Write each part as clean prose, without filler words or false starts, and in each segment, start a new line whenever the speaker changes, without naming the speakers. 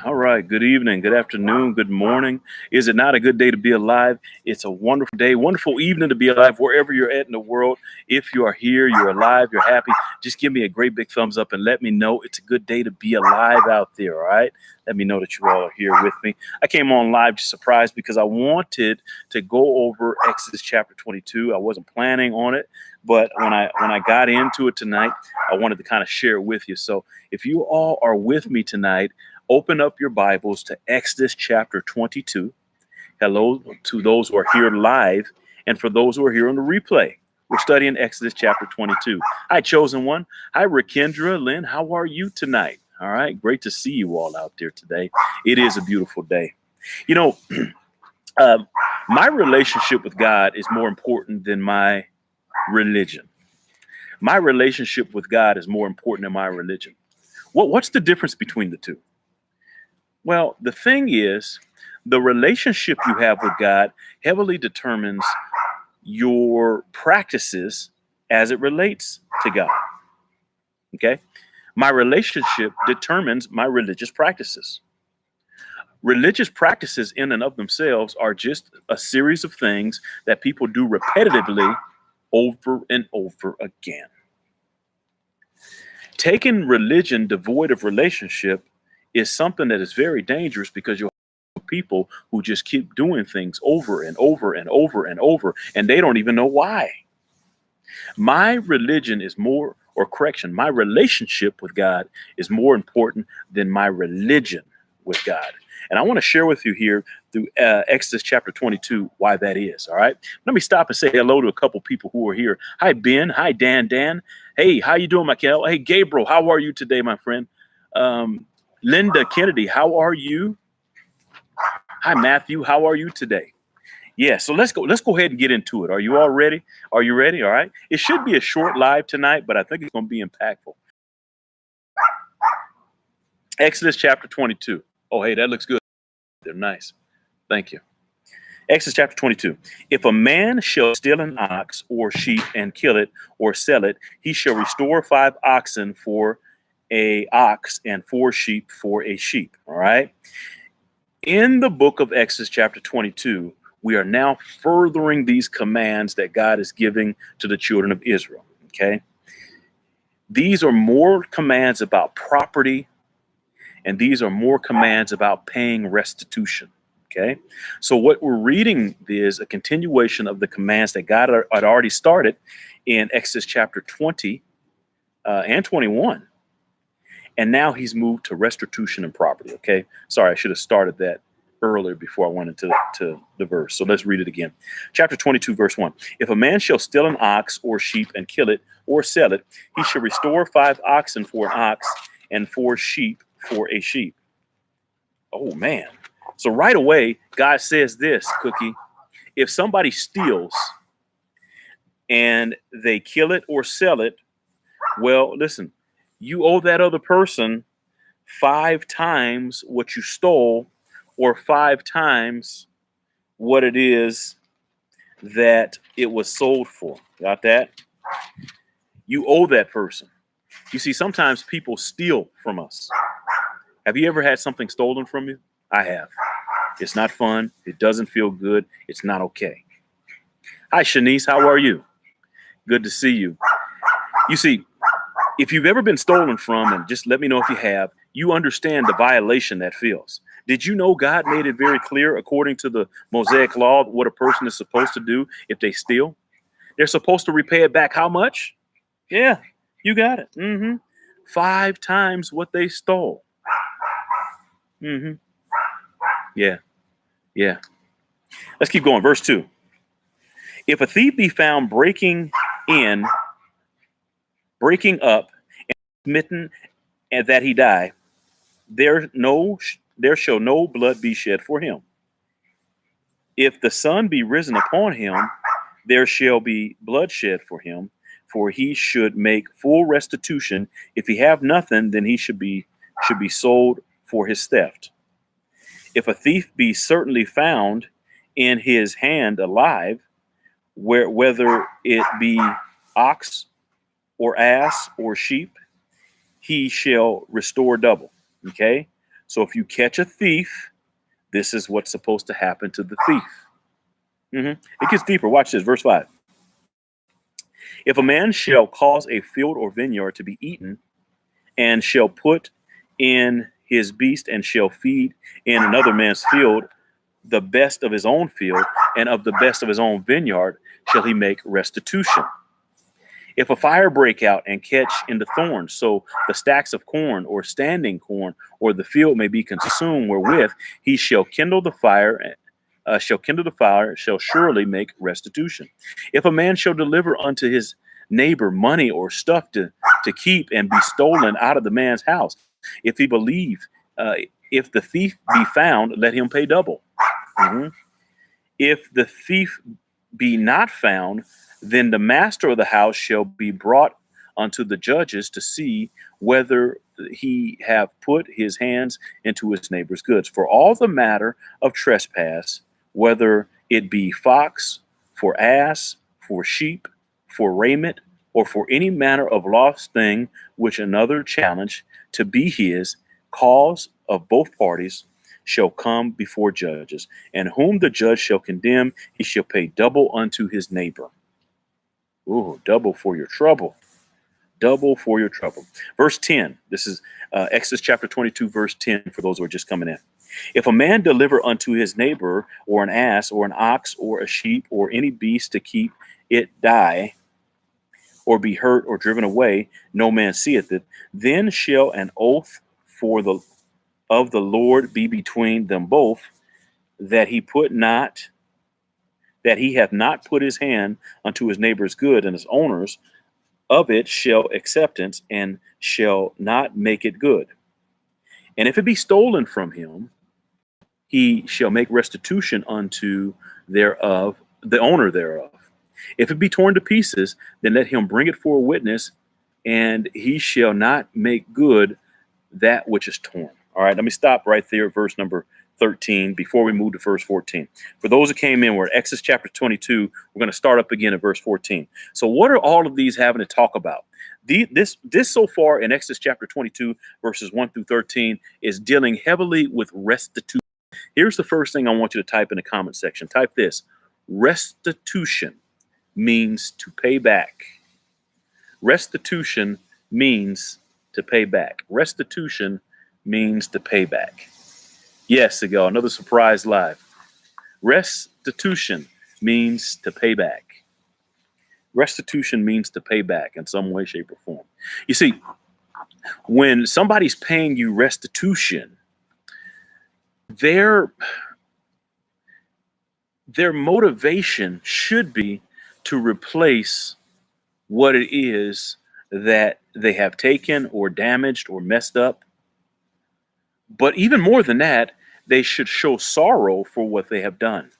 All right. Good evening, good afternoon, good morning. Is it not a good day to be alive? It's a wonderful day, wonderful evening to be alive wherever you're at in the world. If you are here, you're alive, you're happy, just give me a great big thumbs up and let me know it's a good day to be alive out there. All right. Let me know that you all are here with me. I came on live just surprised because I wanted to go over Exodus chapter 22. I wasn't planning on it, but when I got into it tonight, I wanted to kind of share it with you. So if you all are with me tonight, open up your Bibles to Exodus chapter 22. Hello to those who are here live, and for those who are here on the replay. We're studying Exodus chapter 22. Hi, Chosen One. Hi, Rakendra, Lynn. How are you tonight? All right. Great to see you all out there today. It is a beautiful day. You know, my relationship with God is more important than my religion. My relationship with God is more important than my religion. What's the difference between the two? Well, the thing is, the relationship you have with God heavily determines your practices as it relates to God. Okay? My relationship determines my religious practices. Religious practices in and of themselves are just a series of things that people do repetitively over and over again. Taking religion devoid of relationship is something that is very dangerous because you'll have people who just keep doing things over and over and over and over, and they don't even know why. My religion is more, or correction, my relationship with God is more important than my religion with God. And I want to share with you here through Exodus chapter 22 why that is. All right. Let me stop and say hello to a couple people who are here. Hi, Ben. Hi, Dan. Hey, how you doing, Michael? Hey, Gabriel, how are you today, my friend? Linda Kennedy, how are you? Hi, Matthew. How are you today? Yeah, so let's go ahead and get into it. Are you all ready? Are you ready? All right. It should be a short live tonight, but I think it's going to be impactful. Exodus chapter 22. Oh, hey, that looks good. They're nice. Thank you. Exodus chapter 22. If a man shall steal an ox or sheep and kill it or sell it, he shall restore 5 oxen for a ox and 4 sheep for a sheep. All right. In the book of Exodus chapter 22, we are now furthering these commands that God is giving to the children of Israel. Okay. These are more commands about property, and these are more commands about paying restitution. Okay. So what we're reading is a continuation of the commands that God had already started in Exodus chapter 20 and 21. And now he's moved to restitution and property. Okay. Sorry, I should have started that earlier before I went into the verse. So let's read it again. Chapter 22, verse 1. If a man shall steal an ox or sheep and kill it or sell it, he shall restore 5 oxen for an ox and 4 sheep for a sheep. Oh, man. So right away, God says this, Cookie. If somebody steals and they kill it or sell it, well, listen, you owe that other person 5 times what you stole, or 5 times what it is that it was sold for. Got that? You owe that person. You see, sometimes people steal from us. Have you ever had something stolen from you? I have. It's not fun. It doesn't feel good. It's not okay. Hi, Shanice. How are you? Good to see you. You see, if you've ever been stolen from, and just let me know if you have, you understand the violation that feels. Did you know God made it very clear, according to the Mosaic law, what a person is supposed to do if they steal? They're supposed to repay it back how much? Yeah, you got it. 5 times what they stole. Yeah. Let's keep going. Verse 2. If a thief be found breaking up, and smitten, and that he die, there shall no blood be shed for him. If the sun be risen upon him, there shall be blood shed for him, for he should make full restitution. If he have nothing, then he should be sold for his theft. If a thief be certainly found in his hand alive, whether it be ox or ass or sheep, he shall restore double. Okay. So if you catch a thief, this is what's supposed to happen to the thief. It gets deeper. Watch this, verse 5. If a man shall cause a field or vineyard to be eaten, and shall put in his beast, and shall feed in another man's field, the best of his own field, and of the best of his own vineyard, shall he make restitution. If a fire break out and catch in the thorns, so the stacks of corn or standing corn or the field may be consumed, wherewith he shall kindle the fire, shall surely make restitution. If a man shall deliver unto his neighbor money or stuff to keep, and be stolen out of the man's house, if he believe, if the thief be found, let him pay double. If the thief be not found, then the master of the house shall be brought unto the judges to see whether he have put his hands into his neighbor's goods. For all the matter of trespass, whether it be fox, for ass, for sheep, for raiment, or for any manner of lost thing which another challenge to be his, cause of both parties shall come before judges, and whom the judge shall condemn, he shall pay double unto his neighbor. Ooh, double for your trouble. Double for your trouble. Verse 10. This is Exodus chapter 22, verse 10, for those who are just coming in. If a man deliver unto his neighbor, or an ass, or an ox, or a sheep, or any beast to keep it die, or be hurt, or driven away, no man seeth it, then shall an oath of the Lord be between them both, that he hath not put his hand unto his neighbor's good, and his owners of it shall acceptance, and shall not make it good. And if it be stolen from him, he shall make restitution unto thereof, the owner thereof. If it be torn to pieces, then let him bring it for a witness, and he shall not make good that which is torn. All right, let me stop right there at verse number 13 before we move to verse 14. For those who came in, we're at Exodus chapter 22. We're going to start up again at verse 14. So what are all of these having to talk about? This so far in Exodus chapter 22, verses 1 through 13, is dealing heavily with restitution. Here's the first thing I want you to type in the comment section. Type this: restitution means to pay back. Restitution means to pay back. Restitution means to pay back. Yes, ago, another surprise live. Restitution means to pay back. Restitution means to pay back in some way, shape, or form. You see, when somebody's paying you restitution, their motivation should be to replace what it is that they have taken or damaged or messed up. But even more than that, they should show sorrow for what they have done.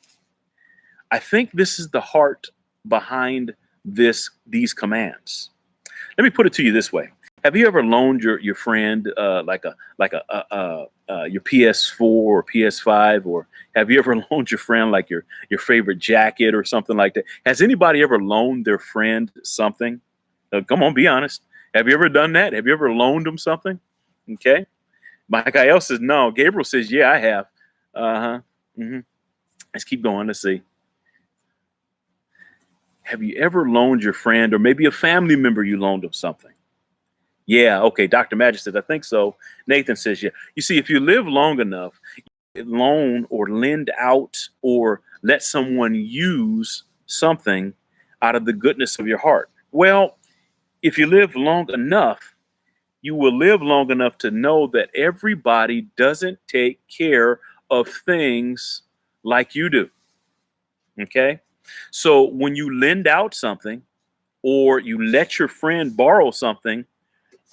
I think this is the heart behind these commands. Let me put it to you this way: have you ever loaned your friend your PS4 or PS5, or have you ever loaned your friend like your favorite jacket or something like that? Has anybody ever loaned their friend something? Come on, be honest. Have you ever done that? Have you ever loaned them something? Okay. Michael says no. Gabriel says, yeah, I have. Let's keep going. Let's see. Have you ever loaned your friend, or maybe a family member, you loaned them something? Yeah, okay. Dr. Magic says, I think so. Nathan says, yeah. You see, if you live long enough, you loan or lend out or let someone use something out of the goodness of your heart. Well, if you live long enough, you will live long enough to know that everybody doesn't take care of things like you do. Okay? So when you lend out something, or you let your friend borrow something,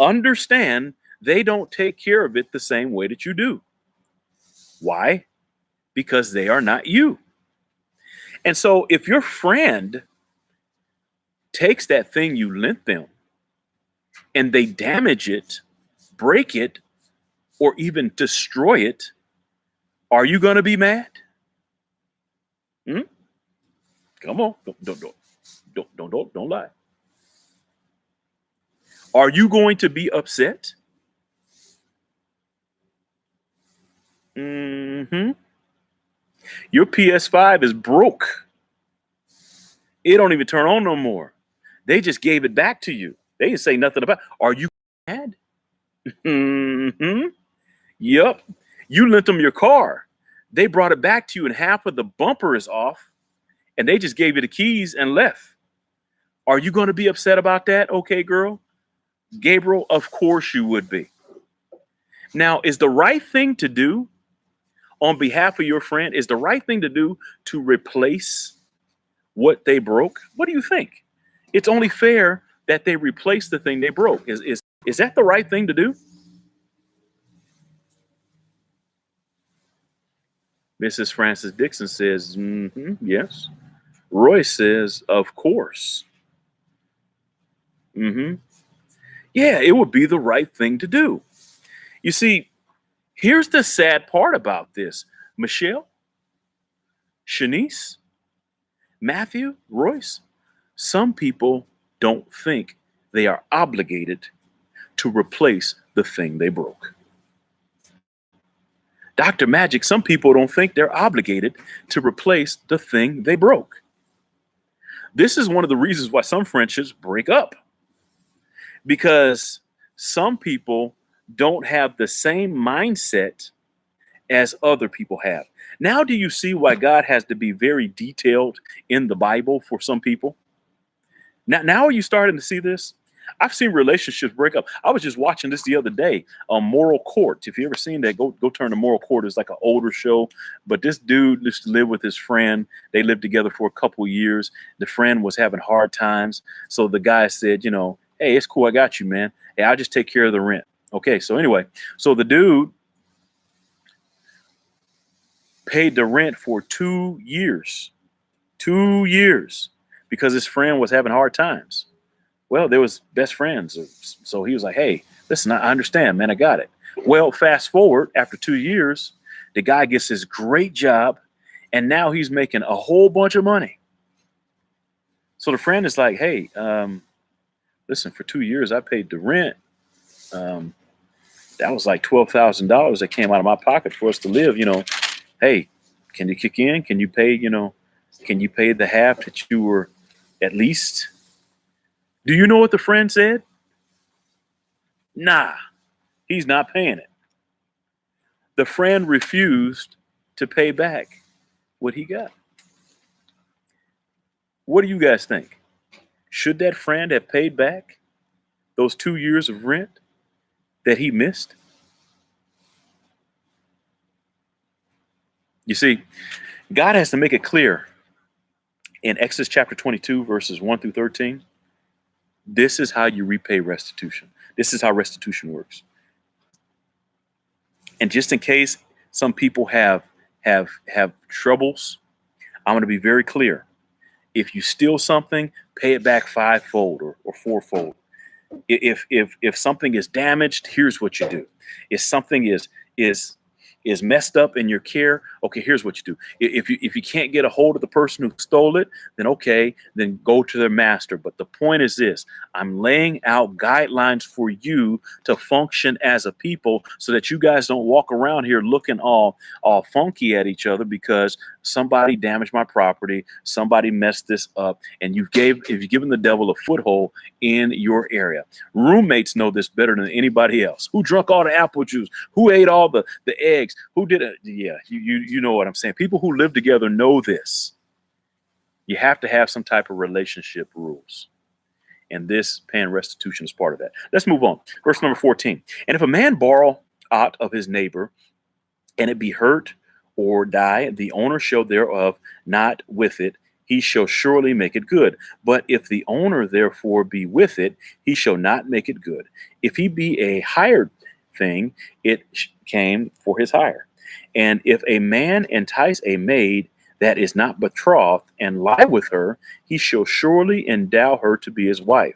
understand they don't take care of it the same way that you do. Why? Because they are not you. And so if your friend takes that thing you lent them and they damage it, break it, or even destroy it, are you going to be mad? Come on, don't lie. Are you going to be upset? Hmm. Your PS5 is broke. It don't even turn on no more. They just gave it back to you. They didn't say nothing about. Are you mad? Hmm. Yep. You lent them your car. They brought it back to you, and half of the bumper is off, and they just gave you the keys and left. Are you going to be upset about that? Okay, girl. Gabriel, of course you would be. Now, is the right thing to do on behalf of your friend, is the right thing to do to replace what they broke? What do you think? It's only fair that they replace the thing they broke. Is that the right thing to do? Mrs. Francis Dixon says, yes. Royce says, of course. Yeah, it would be the right thing to do. You see, here's the sad part about this. Michelle, Shanice, Matthew, Royce, some people don't think they are obligated to replace the thing they broke. Dr. Magic, some people don't think they're obligated to replace the thing they broke. This is one of the reasons why some friendships break up, because some people don't have the same mindset as other people have. Now, do you see why God has to be very detailed in the Bible for some people? Now are you starting to see this? I've seen relationships break up. I was just watching this the other day on Moral Court. If you ever seen that, go turn to Moral Court. It's like an older show. But this dude used to live with his friend. They lived together for a couple of years. The friend was having hard times. So the guy said, hey, it's cool. I got you, man. Hey, I'll just take care of the rent. Okay, so anyway, so the dude paid the rent for 2 years. 2 years. Because his friend was having hard times. Well, they was best friends. So he was like, hey, listen, I understand, man. I got it. Well, fast forward, after 2 years, the guy gets this great job, and now he's making a whole bunch of money. So the friend is like, hey, listen, for 2 years, I paid the rent. That was like $12,000 that came out of my pocket for us to live. Hey, can you kick in? Can you pay, can you pay the half that you were at least? Do you know what the friend said? Nah, he's not paying it. The friend refused to pay back what he got. What do you guys think? Should that friend have paid back those 2 years of rent that he missed? You see, God has to make it clear in Exodus chapter 22, verses 1 through 13. This is how you repay restitution. This is how restitution works. And just in case some people have troubles, I'm going to be very clear. If you steal something, pay it back fivefold or fourfold. If something is damaged, here's what you do. If something is messed up in your care, okay, here's what you do. If you can't get a hold of the person who stole it, then okay, then go to their master. But the point is this: I'm laying out guidelines for you to function as a people, so that you guys don't walk around here looking all funky at each other because somebody damaged my property, somebody messed this up, and you've given the devil a foothold in your area. Roommates know this better than anybody else. Who drank all the apple juice? Who ate all the eggs? Who did it? Yeah, you know what I'm saying. People who live together know this. You have to have some type of relationship rules. And this paying restitution is part of that. Let's move on. Verse number 14. And if a man borrow aught of his neighbor, and it be hurt or die, the owner shall thereof not with it, he shall surely make it good. But if the owner therefore be with it, he shall not make it good. If he be a hired thing, it came for his hire. And if a man entice a maid that is not betrothed and lie with her, he shall surely endow her to be his wife.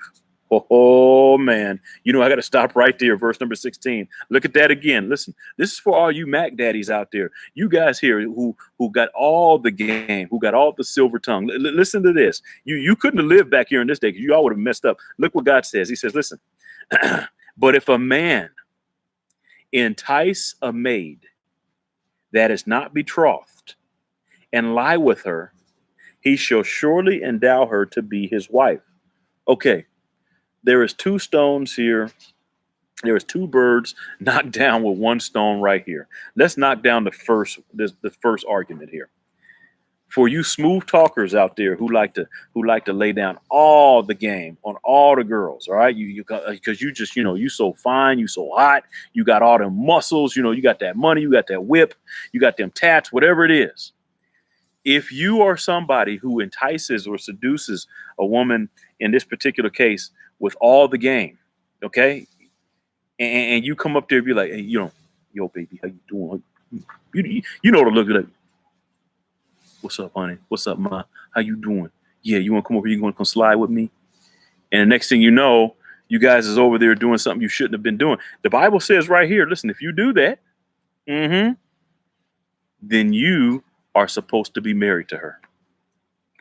Oh man, I got to stop right there. Verse number 16. Look at that again. Listen, this is for all you Mac daddies out there. You guys here who got all the game, who got all the silver tongue. Listen to this. You couldn't have lived back here in this day because you all would have messed up. Look what God says. He says, listen, but if a man entice a maid that is not betrothed, and lie with her, he shall surely endow her to be his wife. Okay, there is two stones here. There is two birds knocked down with one stone right here. Let's knock down the first argument here. For you smooth talkers out there who like to lay down all the game on all the girls, all right? You because you just, you so fine, you so hot, you got all them muscles, you got that money, you got that whip, you got them tats, whatever it is. If you are somebody who entices or seduces a woman in this particular case with all the game, okay, and you come up there and be like, hey, yo, baby, how you doing? You know to look at it. What's up, honey? What's up, ma? How you doing? Yeah, you want to come over here? You want to come slide with me? And the next thing you know, you guys is over there doing something you shouldn't have been doing. The Bible says right here, listen, if you do that, then you are supposed to be married to her.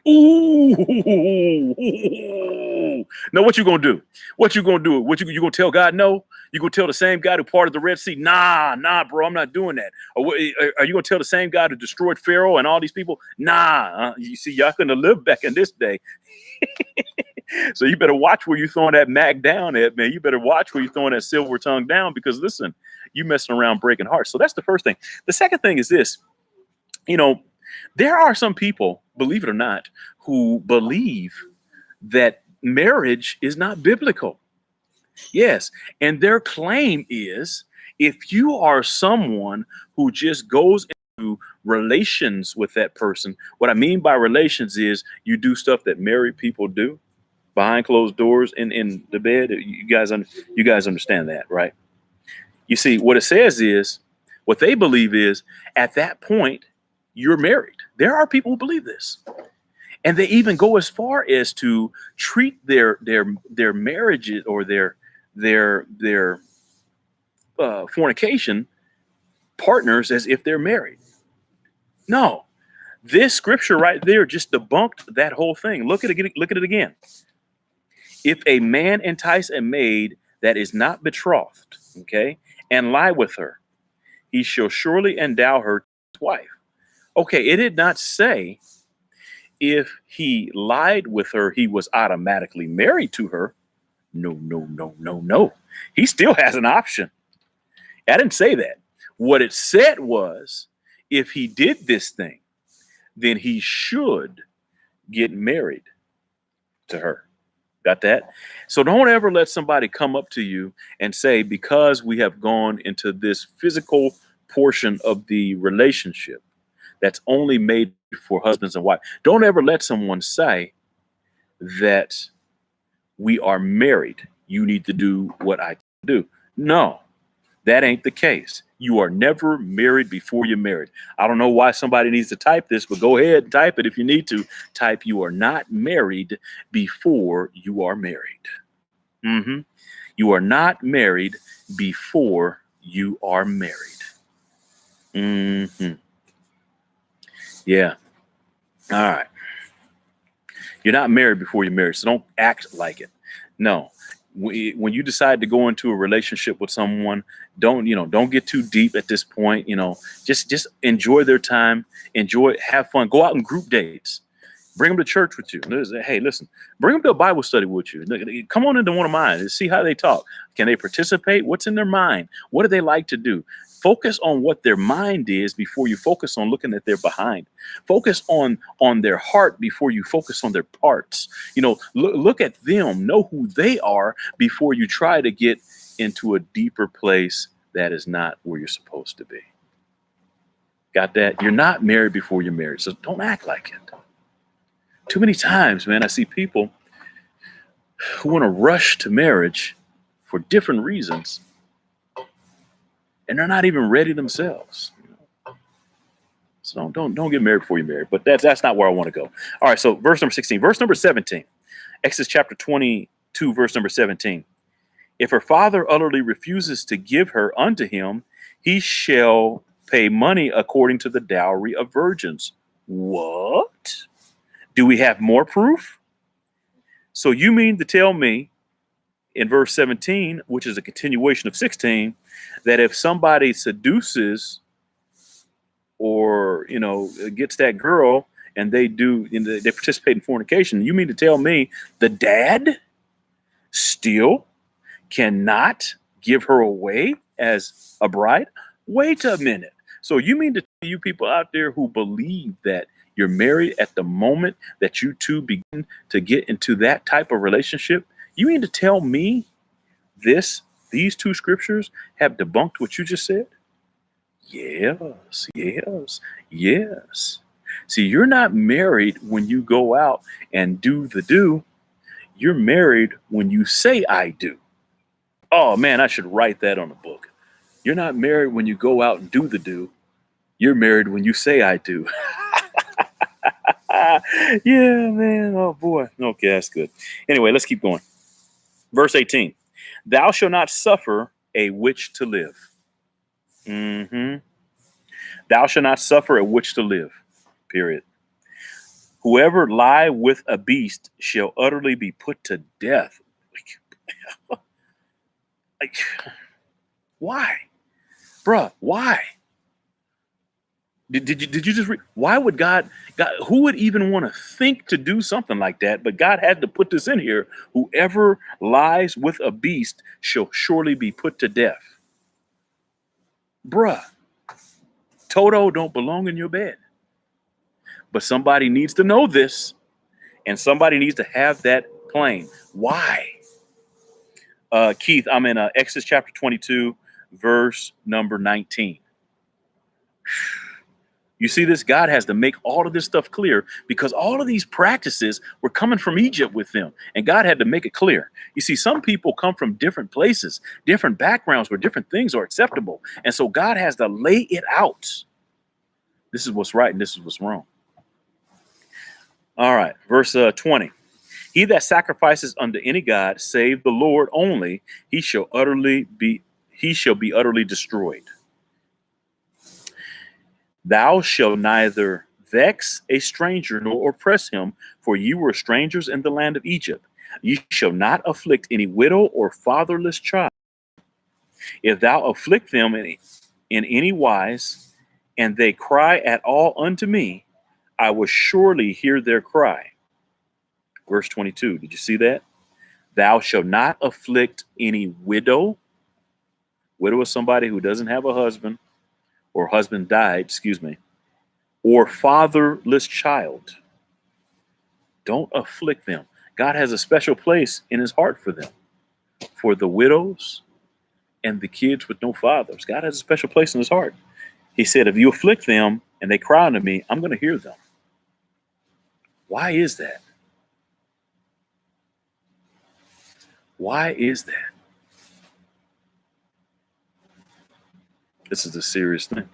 Ooh. Now, what you gonna do? What you gonna do? You gonna tell God no? You gonna tell the same God who parted the Red Sea? Nah, bro, I'm not doing that. Or are you gonna tell the same God who destroyed Pharaoh and all these people? Nah, you see, y'all couldn't have lived back in this day. So you better watch where you throwing that Mac down at, man. You better watch where you throwing that silver tongue down, because listen, you messing around breaking hearts. So that's the first thing. The second thing is this. There are some people, believe it or not, who believe that marriage is not biblical. Yes. And their claim is, if you are someone who just goes into relations with that person, what I mean by relations is you do stuff that married people do behind closed doors in the bed. You guys understand that, right? You see, what it says is, what they believe is, at that point, you're married. There are people who believe this. And they even go as far as to treat their marriages or their fornication partners as if they're married. No, this scripture right there just debunked that whole thing. Look at it again. If a man entice a maid that is not betrothed, okay, and lie with her, he shall surely endow her to his wife. Okay, it did not say if he lied with her, he was automatically married to her. No. He still has an option. I didn't say that. What it said was, if he did this thing, then he should get married to her. Got that? So don't ever let somebody come up to you and say, because we have gone into this physical portion of the relationship that's only made for husbands and wives, don't ever let someone say that we are married. You need to do what I do. No, that ain't the case. You are never married before you're married. I don't know why somebody needs to type this, but go ahead and type it if you need to. Type, you are not married before you are married. You are not married before you are married. Yeah. All right. You're not married before you're married, so don't act like it. No. When you decide to go into a relationship with someone, don't get too deep at this point. Just enjoy their time, have fun, go out on group dates, bring them to church with you. Hey, listen, bring them to a Bible study with you. Come on into one of mine and see how they talk. Can they participate? What's in their mind? What do they like to do? Focus on what their mind is before you focus on looking at their behind. Focus on their heart before you focus on their parts. Look at them, know who they are before you try to get into a deeper place that is not where you're supposed to be. Got that? You're not married before you're married, so don't act like it. Too many times, man, I see people who want to rush to marriage for different reasons, and they're not even ready themselves. So don't get married before you're married. But that's not where I want to go. All right, so verse number 16. Verse number 17. Exodus chapter 22, verse number 17. If her father utterly refuses to give her unto him, he shall pay money according to the dowry of virgins. What? Do we have more proof? So you mean to tell me in verse 17, which is a continuation of 16, that if somebody seduces or gets that girl and they they participate in fornication, you mean to tell me the dad still cannot give her away as a bride? Wait a minute. So you mean to tell you people out there who believe that you're married at the moment that you two begin to get into that type of relationship, you mean to tell me these two scriptures have debunked what you just said? Yes, yes, yes. See, you're not married when you go out and do the do. You're married when you say I do. Oh man, I should write that on a book. You're not married when you go out and do the do. You're married when you say I do. Yeah, man. Oh boy. Okay, that's good. Anyway, let's keep going. Verse 18. Thou shalt not suffer a witch to live. Thou shalt not suffer a witch to live. Period. Whoever lie with a beast shall utterly be put to death. Like, why? Bruh, why? Did you just read? Why would God, who would even want to think to do something like that? But God had to put this in here. Whoever lies with a beast shall surely be put to death. Bruh, Toto don't belong in your bed. But somebody needs to know this, and somebody needs to have that plain. Why? Keith, I'm in Exodus chapter 22, verse number 19. You see this? God has to make all of this stuff clear because all of these practices were coming from Egypt with them. And God had to make it clear. You see, some people come from different places, different backgrounds where different things are acceptable. And so God has to lay it out. This is what's right and this is what's wrong. All right, verse 20. He that sacrifices unto any god, save the Lord only, he shall be utterly destroyed. Thou shalt neither vex a stranger nor oppress him, for you were strangers in the land of Egypt. You shall not afflict any widow or fatherless child. If thou afflict them in any wise, and they cry at all unto me, I will surely hear their cry. Verse 22, did you see that? Thou shalt not afflict any widow. Widow is somebody who doesn't have a husband, or husband died, or fatherless child. Don't afflict them. God has a special place in his heart for them, for the widows and the kids with no fathers. God has a special place in his heart. He said, if you afflict them and they cry unto me, I'm going to hear them. Why is that? Why is that? This is a serious thing.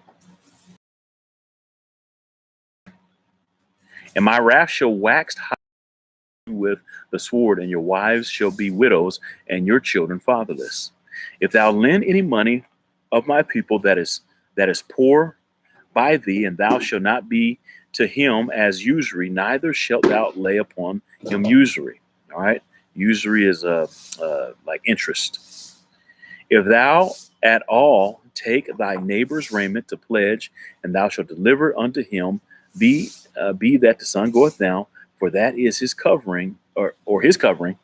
And my wrath shall wax hot with the sword, and your wives shall be widows, and your children fatherless. If thou lend any money of my people that is poor by thee, and thou shalt not be to him as usury, neither shalt thou lay upon him usury. All right, usury is like interest. If thou at all take thy neighbor's raiment to pledge, and thou shalt deliver unto him, be that the sun goeth down, for that is his covering, or his covering.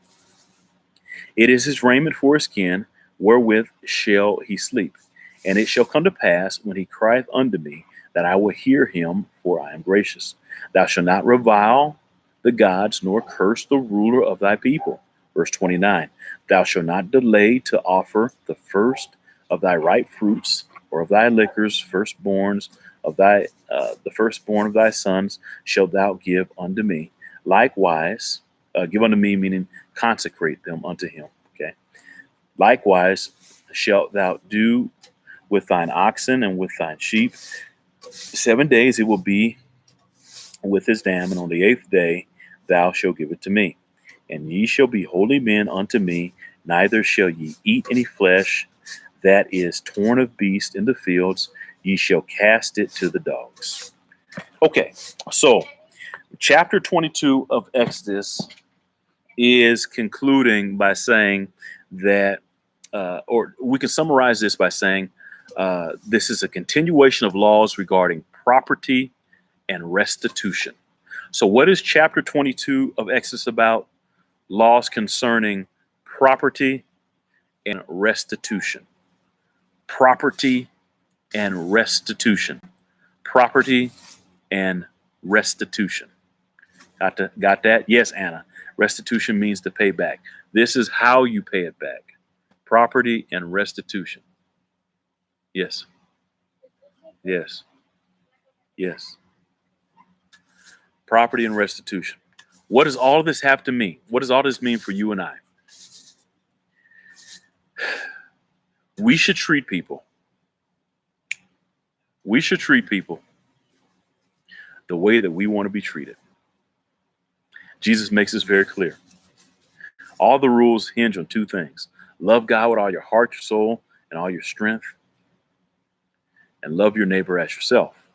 It is his raiment for his skin, wherewith shall he sleep. And it shall come to pass, when he crieth unto me, that I will hear him, for I am gracious. Thou shalt not revile the gods, nor curse the ruler of thy people. Verse 29, thou shalt not delay to offer the first of thy ripe fruits, or of thy liquors, firstborns of thy the firstborn of thy sons shalt thou give unto me. Likewise, give unto me, meaning consecrate them unto him. Okay. Likewise shalt thou do with thine oxen and with thine sheep. 7 days it will be with his dam, and on the 8th day thou shalt give it to me. And ye shall be holy men unto me, neither shall ye eat any flesh that is torn of beasts in the fields, ye shall cast it to the dogs. Okay, so chapter 22 of Exodus is concluding by saying that, or we can summarize this by saying, this is a continuation of laws regarding property and restitution. So what is chapter 22 of Exodus about? Laws concerning property and restitution. Property and restitution. Property and restitution. Got that? Yes, Anna. Restitution means to pay back. This is how you pay it back. Property and restitution. Yes. Yes. Yes. Property and restitution. What does all of this have to mean? What does all this mean for you and I? We should treat people. We should treat people the way that we want to be treated. Jesus makes this very clear. All the rules hinge on two things. Love God with all your heart, your soul, and all your strength. And love your neighbor as yourself.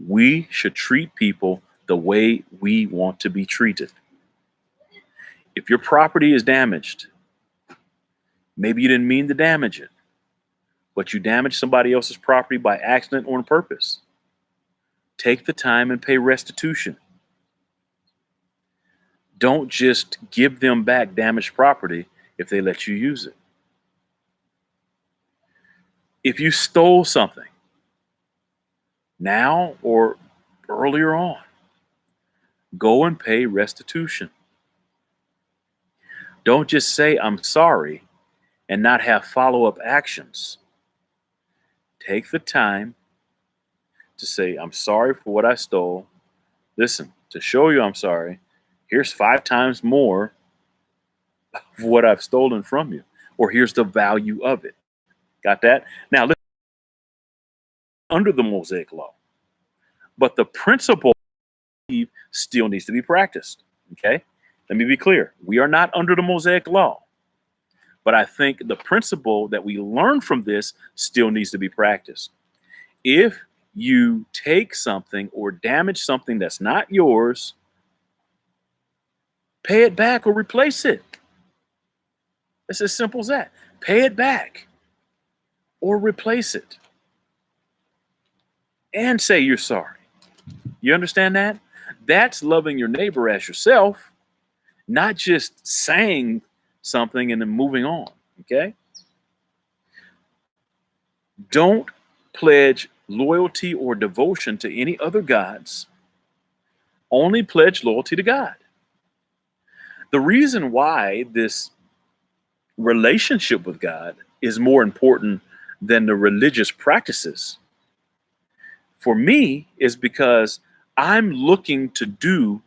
We should treat people the way we want to be treated. If your property is damaged, maybe you didn't mean to damage it, but you damaged somebody else's property by accident or on purpose. Take the time and pay restitution. Don't just give them back damaged property if they let you use it. If you stole something, now or earlier on, go and pay restitution. Don't just say, I'm sorry, and not have follow-up actions. Take the time to say, I'm sorry for what I stole. Listen, to show you I'm sorry, here's 5 times more of what I've stolen from you. Or here's the value of it. Got that? Now, listen, under the Mosaic law, but the principle still needs to be practiced. Okay? Let me be clear. We are not under the Mosaic law. But I think the principle that we learn from this still needs to be practiced. If you take something or damage something that's not yours, pay it back or replace it. It's as simple as that. Pay it back or replace it. And say you're sorry. You understand that? That's loving your neighbor as yourself, not just saying something and then moving on. Okay? Don't pledge loyalty or devotion to any other gods. Only pledge loyalty to God. The reason why this relationship with God is more important than the religious practices for me is because I'm looking to do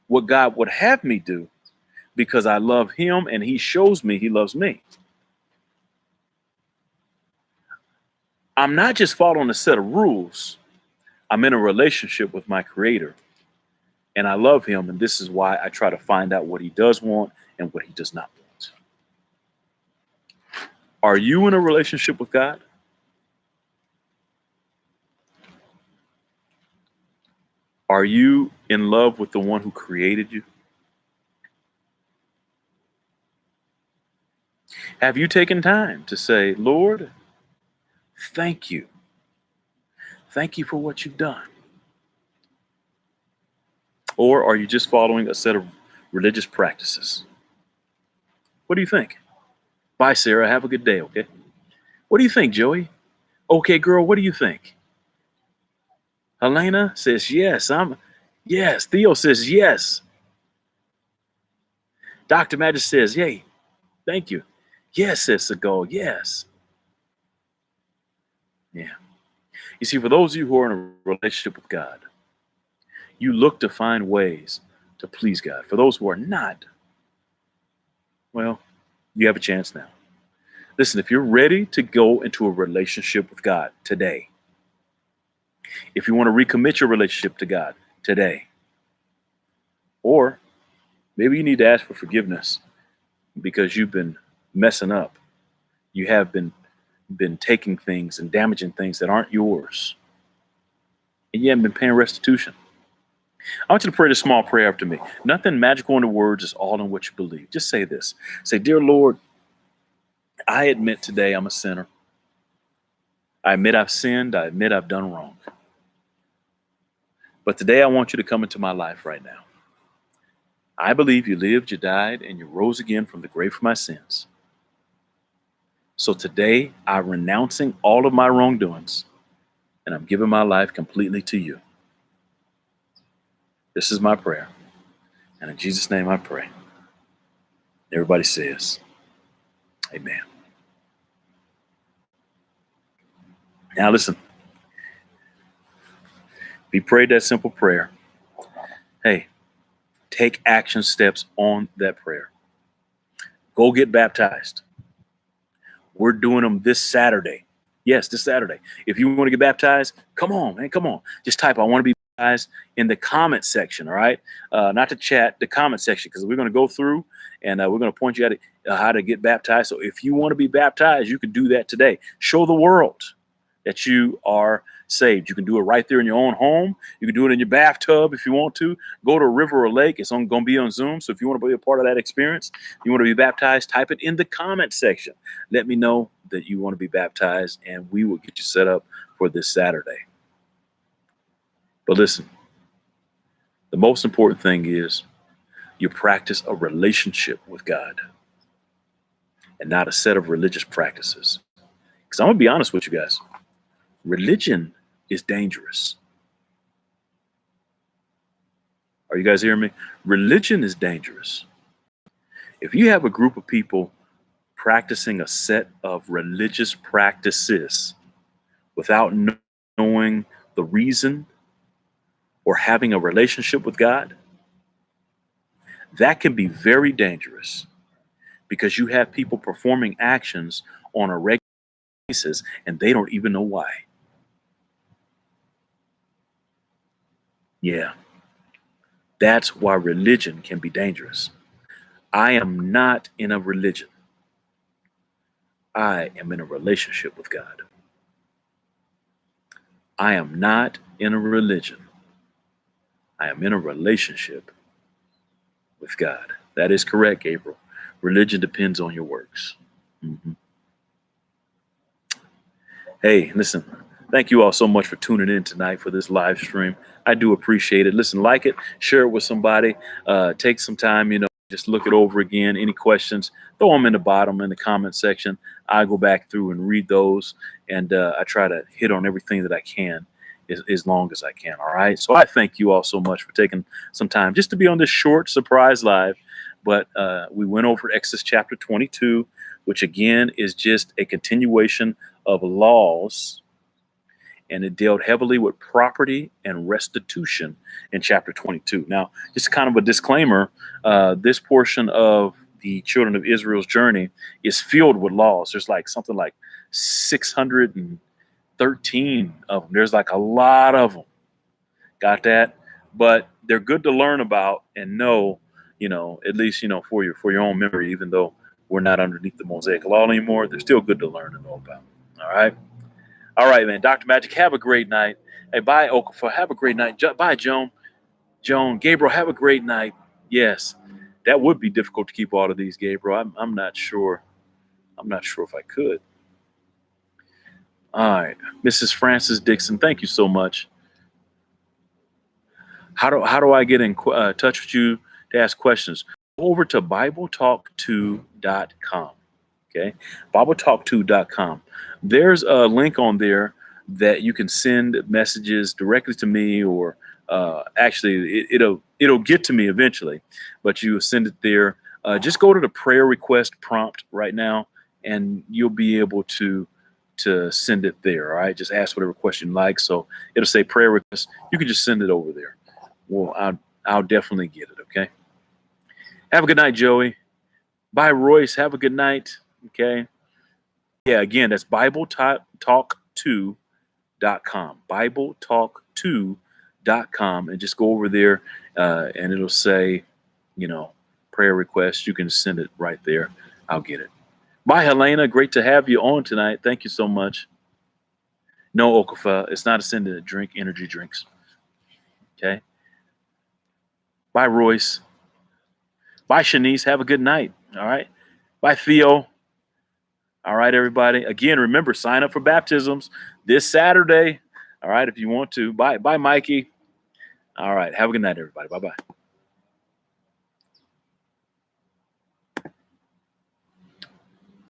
what God would have me do because I love him and he shows me he loves me. I'm not just following a set of rules. I'm in a relationship with my creator and I love him. And this is why I try to find out what he does want and what he does not want. Are you in a relationship with God? Are you in love with the one who created you? Have you taken time to say, Lord, thank you. Thank you for what you've done. Or are you just following a set of religious practices? What do you think? Bye, Sarah. Have a good day, okay? What do you think, Joey? Okay, girl, what do you think? Helena says, yes. Yes. Theo says, yes. Dr. Magis says, yay. Thank you. Yes, says Segal. Yes. Yeah. You see, for those of you who are in a relationship with God, you look to find ways to please God. For those who are not, well, you have a chance now. Listen, if you're ready to go into a relationship with God today, if you want to recommit your relationship to God today, or maybe you need to ask for forgiveness because you've been messing up. You have been taking things and damaging things that aren't yours. And you haven't been paying restitution. I want you to pray this small prayer after me. Nothing magical in the words, it's all in what you believe. Just say this. Say, dear Lord, I admit today I'm a sinner. I admit I've sinned. I admit I've done wrong. But today I want you to come into my life right now. I believe you lived, you died, and you rose again from the grave for my sins. So today I'm renouncing all of my wrongdoings, and I'm giving my life completely to you. This is my prayer. And in Jesus' name I pray. Everybody says, amen. Now listen, if you prayed that simple prayer, hey, take action steps on that prayer. Go get baptized. We're doing them this Saturday. Yes, this Saturday. If you want to get baptized, come on, man, come on. Just type, I want to be baptized in the comment section, all right? Not the chat, the comment section, because we're going to go through and we're going to point you at how to get baptized. So if you want to be baptized, you can do that today. Show the world that you are saved. You can do it right there in your own home. You can do it in your bathtub if you want to. Go to a river or a lake. It's going to be on Zoom. So if you want to be a part of that experience, you want to be baptized, type it in the comment section. Let me know that you want to be baptized, and we will get you set up for this Saturday. But listen, the most important thing is you practice a relationship with God and not a set of religious practices. Because I'm going to be honest with you guys. Religion is dangerous. Are you guys hearing me? Religion is dangerous. If you have a group of people practicing a set of religious practices without knowing the reason or having a relationship with God, that can be very dangerous because you have people performing actions on a regular basis and they don't even know why. Yeah, that's why religion can be dangerous. I am not in a religion. I am in a relationship with God. I am not in a religion. I am in a relationship with God. That is correct, Gabriel. Religion depends on your works. Mm-hmm. Hey, listen, thank you all so much for tuning in tonight for this live stream. I do appreciate it. Listen, like it, share it with somebody, take some time, just look it over again. Any questions, throw them in the bottom in the comment section. I go back through and read those, and I try to hit on everything that I can as long as I can. All right. So I thank you all so much for taking some time just to be on this short surprise live. But we went over Exodus chapter 22, which again is just a continuation of laws, and it dealt heavily with property and restitution in chapter 22. Now, just kind of a disclaimer, this portion of the children of Israel's journey is filled with laws. There's like something like 613 of them. There's like a lot of them. Got that? But they're good to learn about and know, at least, for your own memory, even though we're not underneath the Mosaic law anymore, they're still good to learn and know about. All right. All right, man. Dr. Magic, have a great night. Hey, bye, Okafor. Have a great night. Bye, Joan. Gabriel, have a great night. Yes, that would be difficult to keep all of these, Gabriel. I'm not sure. I'm not sure if I could. All right, Mrs. Francis Dixon, thank you so much. How do I get in touch with you to ask questions? Go over to BibleTalk2.com. Okay, BibleTalk2.com. There's a link on there that you can send messages directly to me, or actually it'll get to me eventually, but you send it there. Just go to the prayer request prompt right now, and you'll be able to send it there. All right, just ask whatever question you like. So it'll say prayer request. You can just send it over there. Well, I'll definitely get it. Okay. Have a good night, Joey. Bye, Royce. Have a good night. Okay. Yeah, again, that's BibleTalk2.com. BibleTalk2.com. And just go over there and it'll say, prayer request. You can send it right there. I'll get it. Bye, Helena. Great to have you on tonight. Thank you so much. No, Okafor. It's not a sin to drink energy drinks. Okay. Bye, Royce. Bye, Shanice. Have a good night. All right. Bye, Theo. All right, everybody. Again, remember, sign up for baptisms this Saturday. All right, if you want to. Bye, Mikey. All right. Have a good night, everybody. Bye-bye.